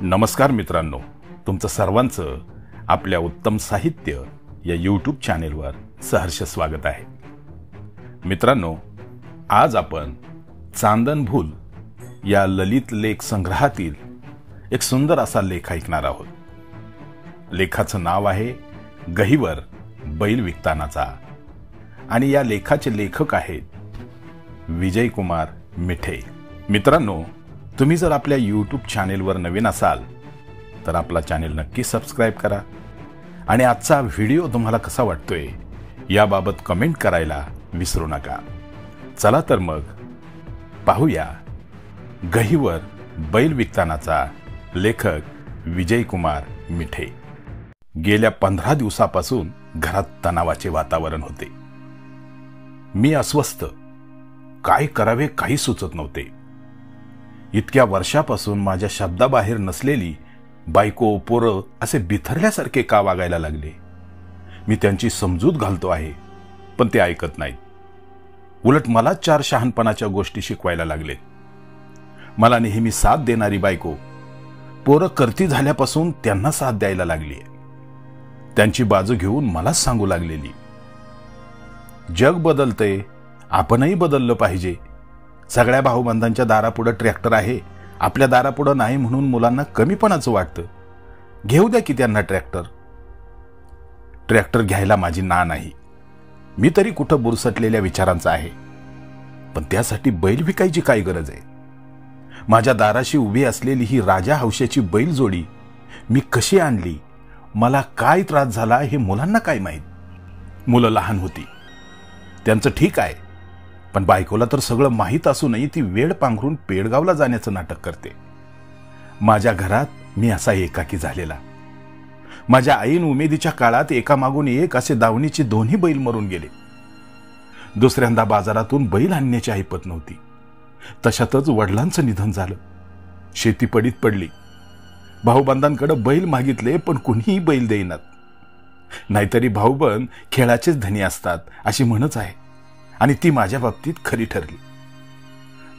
नमस्कार मित्रांनो, तुमचं सर्वांचं आपल्या उत्तम साहित्य या यूट्यूब चॅनेलवर सहर्ष स्वागत आहे। मित्रांनो, आज आपण चांदन भूल या ललित लेख संग्रहातील एक सुंदर असा लेख ऐकणार आहोत। लेखाचं नाव आहे गहिवर बैल विकतानाचा आणि या लेखाचे लेखक आहेत विजय कुमार मिठे। मित्रांनो, तुम्ही जर आपल्या यूट्यूब चॅनेलवर नवीन असाल तर आपला चॅनेल नक्की सबस्क्राइब करा आणि आजचा व्हिडिओ तुम्हाला कसा वाटतोय याबाबत कमेंट करायला विसरू नका। चला तर मग पाहूया गहिवर बैल विकतानाचा लेखक विजय कुमार मिठे। गेल्या 15 दिवसापासून घरात तणावाचे वातावरण होते। मी अस्वस्थ, काय करावे काही सुचत नव्हते। इतक्या वर्षापासून माझ्या शब्दाबाहेर नसलेली बायको पोरं असे बिथरल्यासारखे का वागायला लागले? मी त्यांची समजूत घालतो आहे, पण ते ऐकत नाहीत। उलट मला 4 शहाणपणाच्या गोष्टी शिकवायला लागले। मला नेहमी साथ देणारी बायको पोरं करती झाल्यापासून त्यांना साथ द्यायला लागली। त्यांची बाजू घेऊन मलाच सांगू लागलेली, जग बदलतंय, आपणही बदललं पाहिजे। सगळ्या भाऊबंधांच्या दारापुढे ट्रॅक्टर आहे, आपल्या दारापुढे नाही म्हणून मुलांना कमीपणाचं वाटतं। घेऊ द्या की त्यांना ट्रॅक्टर। ट्रॅक्टर घ्यायला माझी ना नाही, मी तरी कुठं बुरसटलेल्या विचारांचा आहे, पण त्यासाठी बैल विकायची काय गरज आहे? माझ्या दाराशी उभी असलेली ही राजा हौशेची बैल जोडी मी कशी आणली, मला काय त्रास झाला हे मुलांना काय माहीत? मुलं लहान होती, त्यांचं ठीक आहे, पण बायकोला तर सगळं माहीत असूनही ती वेळ पांघरून पेडगावला जाण्याचं नाटक करते। माझ्या घरात मी असा एकाकी झालेला। माझ्या आईन उमेदीच्या काळात एकामागून एक असे दावणीचे दोन्ही बैल मरून गेले। दुसऱ्यांदा बाजारातून बैल आणण्याची ऐपत नव्हती। तशातच वडिलांचं निधन झालं, शेती पडीत पडली। भाऊबंधांकडे बैल मागितले, पण कुणीही बैल देईनात। नाहीतरी भाऊबंद खेळाचेच धनी असतात अशी म्हणच आहे, आणि ती माझ्या बाबतीत खरी ठरली।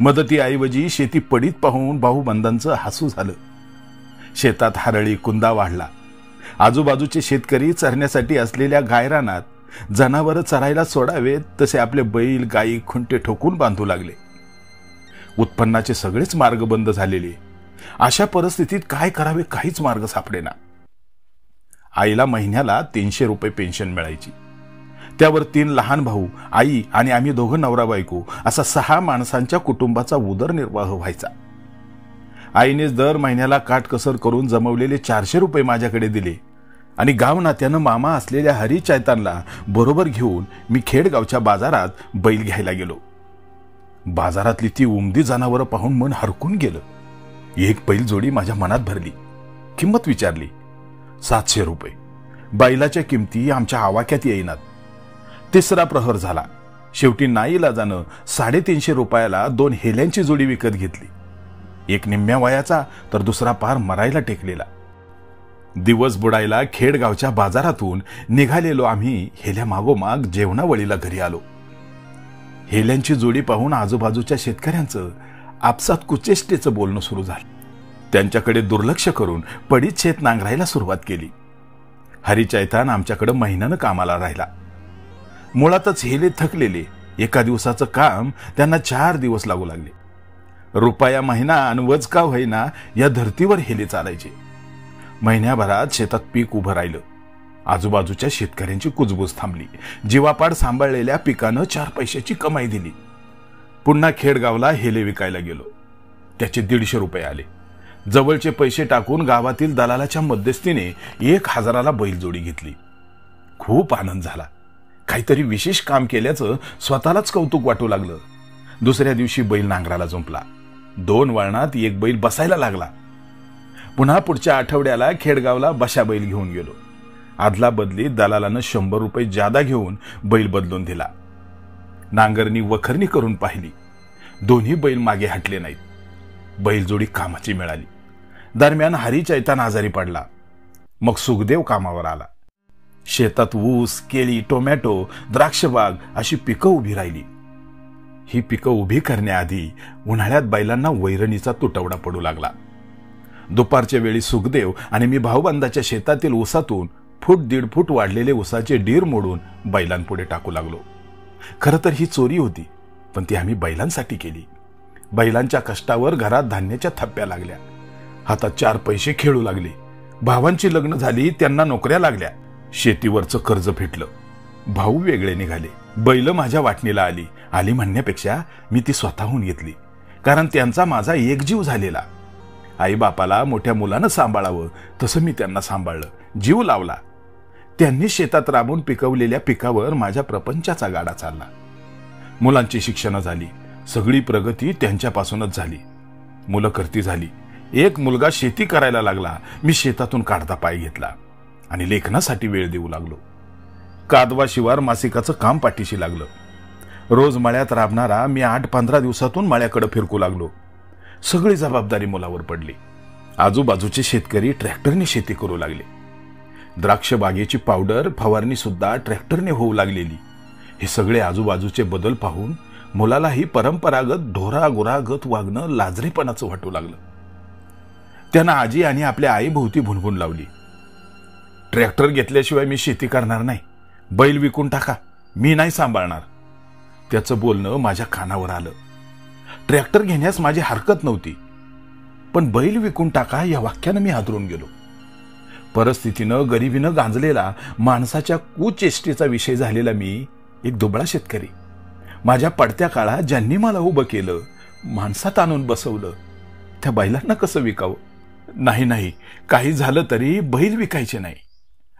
मदतीऐवजी शेती पडीत पाहून भाऊबंधांचं हसू झालं। शेतात हरळी कुंदा वाढला। आजूबाजूचे शेतकरी चरण्यासाठी असलेल्या गायरानात जनावरं चरायला सोडावेत तसे आपले बैल गायी खुंटे ठोकून बांधू लागले। उत्पन्नाचे सगळेच मार्ग बंद झालेले। अशा परिस्थितीत काय करावे काहीच मार्ग सापडेना। आईला महिन्याला 300 रुपये पेन्शन मिळायची। त्यावर 3 लहान भाऊ, आई आणि आम्ही दोघं नवरा बायको असा 6 माणसांच्या कुटुंबाचा उदरनिर्वाह व्हायचा। आईनेच दर महिन्याला काटकसर करून जमवलेले 400 रुपये माझ्याकडे दिले आणि गाव नात्यानं मामा असलेल्या हरी चैतानला बरोबर घेऊन मी खेडगावच्या बाजारात बैल घ्यायला गेलो। बाजारातली ती उमदी जनावरं पाहून मन हरकून गेलं। एक बैल जोडी माझ्या मनात भरली। किंमत विचारली, 700 रुपये। बैलाच्या किमती आमच्या आवाक्यात येईनात। तिसरा प्रहर झाला। शेवटी नाईलाजानं 350 रुपयाला 2 हेल्यांची जोडी विकत घेतली। एक निम्म्या वयाचा तर दुसरा पार मरायला टेकलेला। दिवस बुडायला खेडगावच्या बाजारातून निघालेलो आम्ही हेल्या मागोमाग जेवणावळीला घरी आलो। हेल्यांची जोडी पाहून आजूबाजूच्या शेतकऱ्यांचं आपसात कुचेष्टेचं बोलणं सुरू झालं। त्यांच्याकडे दुर्लक्ष करून पडीत शेत नांगरायला सुरुवात केली। हरी चैतान आमच्याकडे महिन्यानं कामाला राहिला। मुळातच हेले थकलेले, एका दिवसाचं काम त्यांना 4 दिवस लागू लागले। रुपया महिना अनवज का होईना या धर्तीवर हेले चालायचे। महिन्याभरात शेतात पीक उभं राहिलं। आजूबाजूच्या शेतकऱ्यांची कुजबूज थांबली। जीवापाड सांभाळलेल्या पिकानं 4 पैशाची कमाई दिली। पुन्हा खेडगावला हेले विकायला गेलो। त्याचे 150 रुपये आले। जवळचे पैसे टाकून गावातील दलालाच्या मध्यस्थीने 1000ला बैल जोडी घेतली। खूप आनंद झाला। काहीतरी विशेष काम केल्याचं स्वतःलाच कौतुक वाटू लागलं। दुसऱ्या दिवशी बैल नांगराला जुंपला। 2 वळणात एक बैल बसायला लागला। पुन्हा पुढच्या आठवड्याला खेडगावला बशा बैल घेऊन गेलो। आदला बदली दलालानं 100 रुपये जादा घेऊन बैल बदलून दिला। नांगरणी वखरणी करून पाहिली, दोन्ही बैल मागे हटले नाहीत। बैलजोडी कामाची मिळाली। दरम्यान हरी चैतान आजारी पडला। मग सुखदेव कामावर आला। शेतात ऊस, केळी, टोमॅटो, द्राक्षबाग अशी पिकं उभी राहिली। ही पिकं उभी करण्याआधी उन्हाळ्यात बैलांना वैरणीचा तुटवडा पडू लागला। दुपारच्या वेळी सुखदेव आणि मी भाऊबंदाच्या शेतातील ऊसातून फूट दीड फूट वाढलेले ऊसाचे डीर मोडून बैलांपुढे टाकू लागलो. खरं तर ही चोरी होती, पण ती आम्ही बैलांसाठी केली. बैलांच्या कष्टावर घरात धान्याच्या थप्प्या लागल्या, हातात 4 पैसे खेळू लागले. भावांची लग्न झाली, त्यांना नोकऱ्या लागल्या. शेतीवरचं कर्ज फिटलं. भाऊ वेगळे निघाले. बैल माझ्या वाटणीला आली म्हणण्यापेक्षा मी ती स्वतःहून घेतली, कारण त्यांचा माझा एक जीव झालेला. आई बापाला मोठ्या मुलानं सांभाळावं तसं मी त्यांना सांभाळलं, जीव लावला. त्यांनी शेतात राबून पिकवलेल्या पिकावर माझ्या प्रपंचाचा गाडा चालला. मुलांची शिक्षणं झाली, सगळी प्रगती त्यांच्यापासूनच झाली. मुलं करती झाली. एक मुलगा शेती करायला लागला, मी शेतातून काढता पाय घेतला आणि लेखनासाठी वेळ देऊ लागलो. कादवा शिवार मासिकाचं काम पाठीशी लागलं. रोज मळ्यात राबणारा मी 8-15 दिवसातून मळ्याकडे फिरकू लागलो. सगळी जबाबदारी मुलावर पडली. आजूबाजूचे शेतकरी ट्रॅक्टरने शेती करू लागले. द्राक्ष बागेची पावडर फवारणी सुद्धा ट्रॅक्टरने होऊ लागलेली. हे सगळे आजूबाजूचे बदल पाहून मुलालाही परंपरागत ढोरा गुरागत वागणं लाजरेपणाचं वाटू लागलं. त्यानं आजी आणि आपल्या आईभोवती भुणभुण लावली, ट्रॅक्टर घेतल्याशिवाय मी शेती करणार नाही, बैल विकून टाका, मी नाही सांभाळणार. त्याचं बोलणं माझ्या कानावर आलं. ट्रॅक्टर घेण्यास माझी हरकत नव्हती, पण बैल विकून टाका या वाक्यानं मी हादरून गेलो. परिस्थितीनं गरिबीनं गांजलेला माणसाच्या कुचेष्टेचा विषय झालेला मी एक दुबळा शेतकरी. माझ्या पडत्या काळात ज्यांनी मला उभं केलं, माणसात आणून बसवलं, त्या बैलांना कसं विकावं? नाही, काही झालं तरी बैल विकायचे नाही.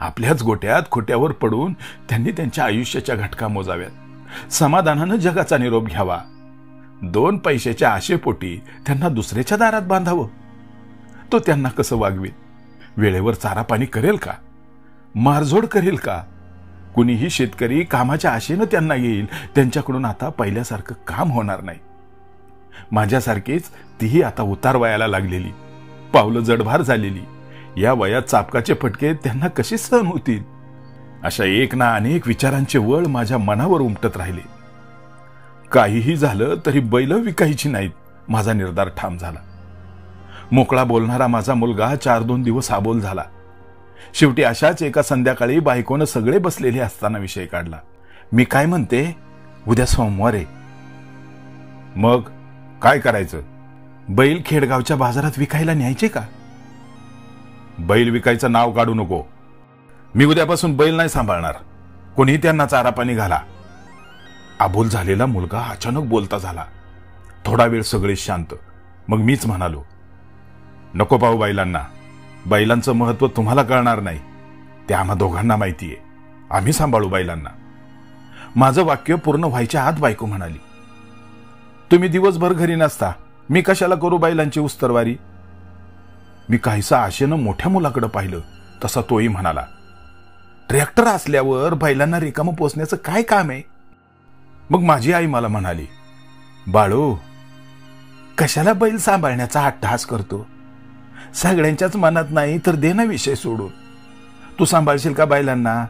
आपल्याच गोट्यात खोट्यावर पडून त्यांनी त्यांच्या आयुष्याच्या घटका मोजाव्यात. समाधानानं जगाचा निरोप घ्यावा. 2 पैशाच्या आशेपोटी त्यांना दुसऱ्याच्या दारात बांधावं. तो त्यांना कसं वागवेल? वेळेवर चारा पाणी करेल का? मारझोड करेल का? कुणीही शेतकरी कामाच्या आशेनं त्यांना येईल, त्यांच्याकडून आता पहिल्यासारखं काम होणार नाही. माझ्यासारखीच तीही आता उतार वयाला लागलेली, पावलं जडभार झालेली. या वयात चापकाचे फटके त्यांना कसे सहन होतील? अशा एक ना अनेक विचारांचे वळ माझ्या मनावर उमटत राहिले. काहीही झालं तरी बैल विकायची नाहीत, माझा निर्धार ठाम झाला. मोकळा बोलणारा माझा मुलगा 4-2 दिवस आबोल झाला. शेवटी अशाच एका संध्याकाळी बायकोनं सगळे बसलेले असताना विषय काढला. मी काय म्हणते, उद्या सोमवार आहे. मग काय करायचं? बैल खेडगावच्या बाजारात विकायला न्यायचे का? बैल विकायचं नाव काढू नको. मी उद्यापासून बैल नाही सांभाळणार. कोणी त्यांना चारा पाणी घाला. आबोल झालेला मुलगा अचानक बोलता झाला. थोडा वेळ सगळे शांत. मग मीच म्हणालो, नको पाहू बैलांना. बैलांचं महत्व तुम्हाला कळणार नाही, ते आम्हा दोघांना माहितीये. आम्ही सांभाळू बैलांना. माझं वाक्य पूर्ण व्हायच्या आत बायको म्हणाली, तुम्ही दिवसभर घरी नसता, मी कशाला करू बैलांची उस्तरवारी? मी काहीसा आशेनं मोठ्या मुलाकडे पाहिलं तसा तोही म्हणाला, ट्रॅक्टर असल्यावर बैलांना रिकामं पोचण्याचं काय काम आहे? मग माझी आई मला म्हणाली, बाळू, कशाला बैल सांभाळण्याचा अट्टहास करतो? सगळ्यांच्याच मनात नाही तर दे ना विषय सोडून. तू सांभाळशील का बैलांना?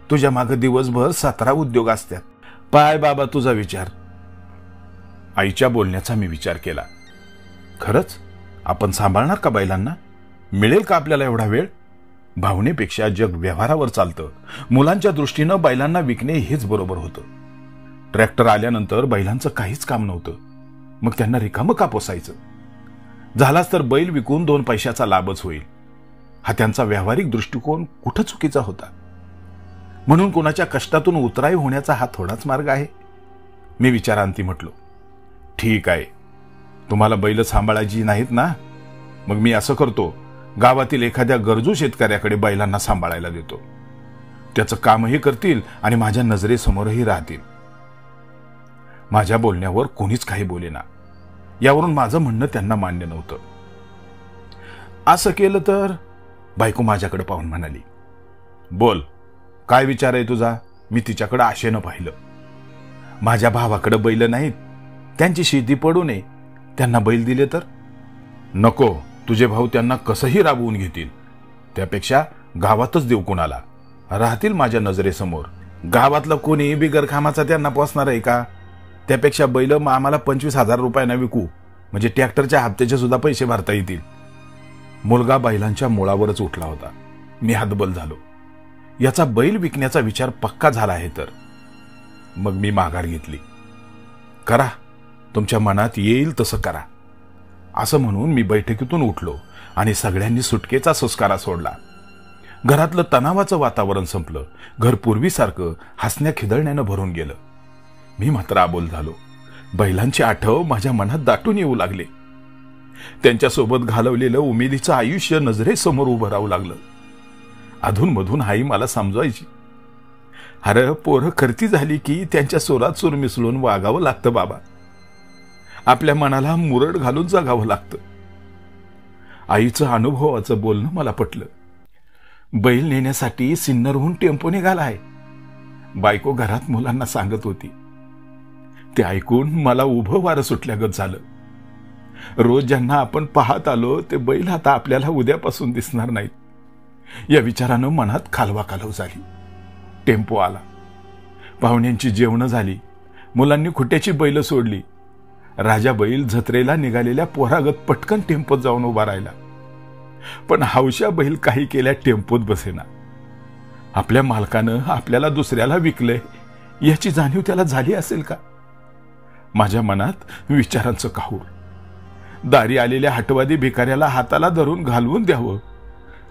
तुझ्या मागे दिवसभर 17 उद्योग असतात. पाय बाबा तुझा विचार. आईच्या बोलण्याचा मी विचार केला. खरंच आपण सांभाळणार का बैलांना? मिळेल का आपल्याला एवढा वेळ? भावनेपेक्षा जग व्यवहारावर चालतं. मुलांच्या दृष्टीनं बैलांना विकणे हेच बरोबर होतं. ट्रॅक्टर आल्यानंतर बैलांचं काहीच काम नव्हतं. मग त्यांना रिकामं का पोसायचं? झालाच तर बैल विकून 2 पैशाचा लाभच होईल. हा त्यांचा व्यावहारिक दृष्टिकोन कुठं चुकीचा होता? म्हणून कोणाच्या कष्टातून उतराई होण्याचा हा थोडाच मार्ग आहे? मी विचारांती म्हटलो, ठीक आहे, तुम्हाला बैल सांभाळायची नाहीत ना? मग मी असं करतो, गावातील एखाद्या गरजू शेतकऱ्याकडे बैलांना सांभाळायला देतो. त्याचं कामही करतील आणि माझ्या नजरेसमोरही राहतील. माझ्या बोलण्यावर कोणीच काही बोलेना. यावरून माझं म्हणणं त्यांना मान्य नव्हतं. असं केलं तर? बायको माझ्याकडे पाहून म्हणाली, बोल, काय विचार आहे तुझा? मी तिच्याकडे आशेनं पाहिलं. माझ्या भावाकडे बैल नाहीत, त्यांची शेती पडू नये, त्यांना बैल दिले तर? नको, तुझे भाऊ त्यांना कसंही राबवून घेतील. त्यापेक्षा गावातच देऊ कोणाला, राहतील माझ्या नजरेसमोर. गावातलं कोणी बिगर कामाचा त्यांना पोसणार आहे का? त्यापेक्षा बैल आम्हाला 25,000 रुपयांना विकू, म्हणजे ट्रॅक्टरच्या हप्त्याचे सुद्धा पैसे भरता येतील. मुलगा बैलांच्या मुळावरच उठला होता. मी हतबल झालो. याचा बैल विकण्याचा विचार पक्का झाला आहे तर. मग मी माघार घेतली. करा, तुमच्या मनात येईल तसं करा, असं म्हणून मी बैठकीतून उठलो आणि सगळ्यांनी सुटकेचा सुस्कारा सोडला. घरातलं तणावाचं वातावरण संपलं. घर पूर्वीसारखं हसण्या खिदळण्यानं भरून गेलं. मी मात्र आबोल झालो. बैलांची आठव माझ्या मनात दाटून येऊ लागले. त्यांच्यासोबत घालवलेलं उमेदीचं आयुष्य नजरेसमोर उभं राहू लागलं. अधूनमधून आई मला समजायची, अरे पोरं करती झाली की त्यांच्या सोरात सूर मिसळून वागावं लागतं बाबा. आपल्या मनाला मुरड घालून जगावं लागतं. आईचं अनुभवाचं बोलणं मला पटलं. बैल नेण्यासाठी सिन्नरहून टेम्पो निघाला आहे, बायको घरात मुलांना सांगत होती. ते ऐकून मला उभं वारं सुटल्यागत झालं. रोज ज्यांना आपण पाहत आलो ते बैल आता आपल्याला उद्यापासून दिसणार नाहीत, या विचारानं मनात खालवाखालव झाली. टेम्पो आला. पाहुण्यांची जेवणं झाली. मुलांनी खुट्याची बैल सोडली. राजा बैल जत्रेला निघालेल्या पोरागत पटकन टेम्पोत जाऊन उभा राहिला. पण हौशा बैल काही केल्या टेम्पोत बसेना. आपल्या मालकानं आपल्याला दुसऱ्याला विकलंय याची जाणीव त्याला झाली असेल का? माझ्या मनात विचारांचं काहूर. दारी आलेल्या हटवादी भिकाऱ्याला हाताला धरून घालवून द्यावं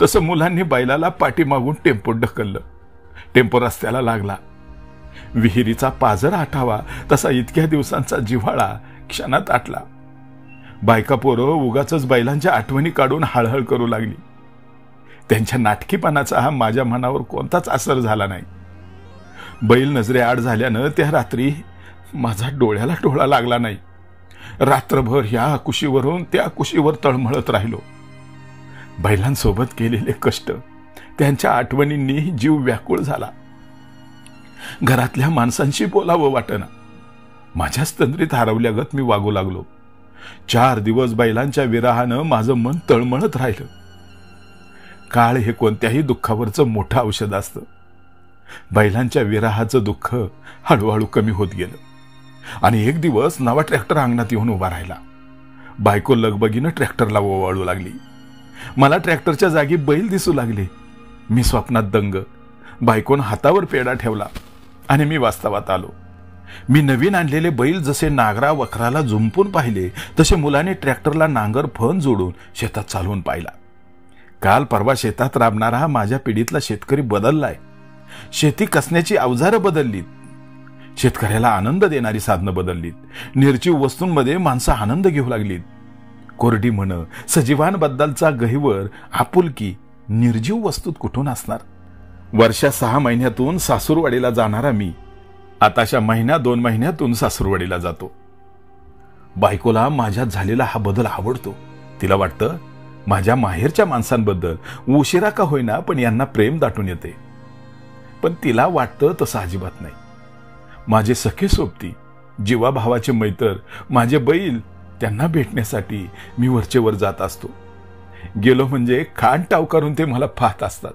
तसं मुलांनी बैलाला पाठीमागून टेम्पोत ढकललं. टेम्पो रस्त्याला लागला. विहिरीचा पाझर आठावा तसा इतक्या दिवसांचा जिव्हाळा क्षणात आटला. बायका पोरं उगाचच बैलांच्या आठवणी काढून हळहळ करू लागली. त्यांच्या नाटकीपणाचा माझ्या मनावर कोणताच असर झाला नाही. बैल नजरेआड झाल्यानं त्या रात्री माझा डोळ्याला डोळा लागला नाही. रात्रभर या कुशीवरून त्या कुशीवर तळमळत राहिलो. बैलांसोबत केलेले कष्ट, त्यांच्या आठवणींनी जीव व्याकुळ झाला. घरातल्या माणसांशी बोलावं वाटेना. माझ्या स्तंद्रीत हरवल्यागत मी वागू लागलो. 4 दिवस बैलांच्या विरहानं माझं मन तळमळत राहिलं. काळ हे कोणत्याही दुःखावरचं मोठं औषध असतं. बैलांच्या विरहाचं दुःख हळूहळू कमी होत गेलं आणि एक दिवस नवा ट्रॅक्टर अंगणात येऊन उभा राहिला. बायको लगबगीनं ट्रॅक्टरला ओवाळू लागली. मला ट्रॅक्टरच्या जागी बैल दिसू लागले. मी स्वप्नात दंग. बायकोनं हातावर पेढा ठेवला आणि मी वास्तवात आलो. मी नवीन आणलेले बैल जसे नांगरा वखराला जुंपून पाहिले तसे मुलाने ट्रॅक्टरला नांगर फन जोडून शेतात चालवून पाहिला. काल परवा शेतात राबणारा माझ्या पिढीतला शेतकरी बदललाय. शेती कसण्याची अवजारं बदललीत. शेतकऱ्याला आनंद देणारी साधनं बदललीत. निर्जीव वस्तूंमध्ये माणसं आनंद घेऊ लागलीत. कोरडी म्हण, सजीवांबद्दलचा गहिवर, आपुलकी निर्जीव वस्तूत कुठून असणार? वर्षा 6 महिन्यातून सासूरवाडीला जाणारा मी आताशा 1-2 महिन्यातून सासूरवाडीला जातो. बायकोला माझ्यात झालेला हा बदल आवडतो. तिला वाटतं माझ्या माहेरच्या माणसांबद्दल उशिरा का होईना पण यांना प्रेम दाटून येते. पण तिला वाटतं तसं अजिबात नाही. माझे सखे सोबती, जीवाभावाचे मैतर, माझे बैल, त्यांना भेटण्यासाठी मी वरचेवर जात असतो. गेलो म्हणजे खान टाव करून ते मला पाहत असतात.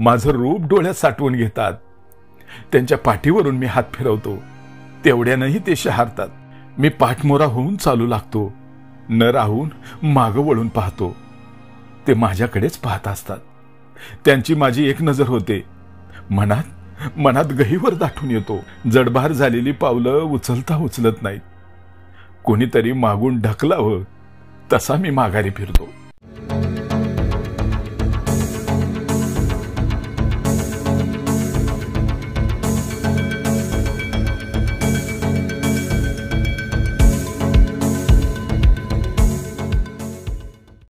माझं रूप डोळ्यात साठवून घेतात. त्यांच्या पाठीवरून मी हात फिरवतो. तेवढ्यानंही ते शहारतात. मी पाठमोरा होऊन चालू लागतो. न राहून मागं वळून पाहतो. ते माझ्याकडेच पाहत असतात. त्यांची माझी एक नजर होते. मनात गहिवर दाटून येतो. जडभार झालेली पावलं उचलता उचलत नाहीत. कोणीतरी मागून ढकलावं तसा मी माघारी फिरतो.